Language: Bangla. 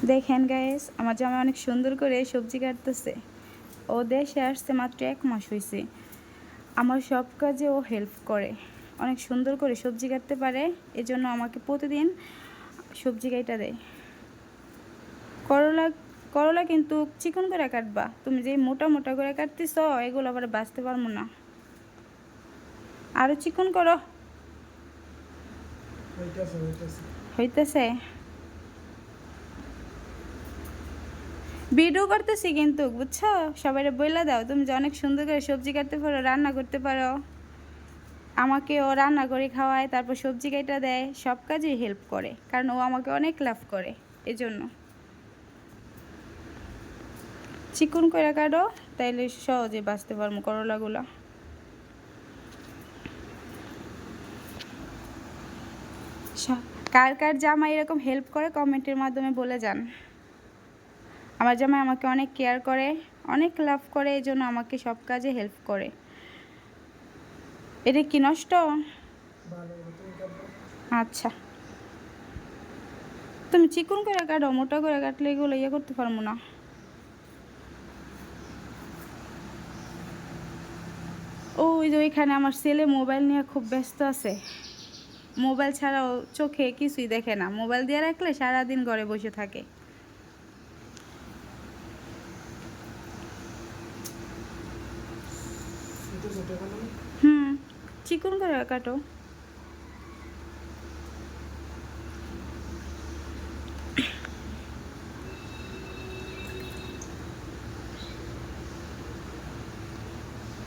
দেখেন গাইস, আমার জামাই অনেক সুন্দর করে সবজি কাটতেছে। ও দেশে আসছে মাত্র 1 মাস হয়েছে। আমার সব কাজে ও হেল্প করে, অনেক সুন্দর করে সবজি কাটতে পারে। এজন্য আমাকে প্রতিদিন সবজি কাইটা দেয়। করলা করলা কিন্তু চিকন করে কাটবা, তুমি যে মোটা মোটা করে কাটতেছ এগুলো আবার বাঁচতে পারবো না, আরো চিকন করো। হইতেছে, ভিডিও করতেছি কিন্তু বুঝছো, সবাই বইলা দাও তুমি যে অনেক সুন্দর করে সবজি কাটতে পারো, রান্না করতে পারো। আমাকে ও রান্না করে খাওয়ায়, তারপর সবজি কাটা দেয়, সব কাজেই হেল্প করে, কারণ ও আমাকে অনেক লাভ করে। এজন্য চিকন করে কাটো, তাইলে সহজে বাঁচতে পারবো করলাগুলো। কার কার জামাই এরকম হেল্প করে কমেন্টের মাধ্যমে বলে যান। আমার জামাই আমাকে অনেক কেয়ার করে, অনেক লাভ করে, এই জন্য আমাকে সব কাজে হেল্প করে। এটা কি নষ্ট? আচ্ছা, তুমি চিকন করে কাটো, মোটা করে কাটলে এগুলো ইয়ে করতে পারবো না। ওই যে ওইখানে আমার ছেলে মোবাইল নিয়ে খুব ব্যস্ত আছে। মোবাইল ছাড়াও চোখে কিছুই দেখে না, মোবাইল দিয়ে রাখলে সারাদিন ঘরে বসে থাকে। হুম, চিকন করে কাটো।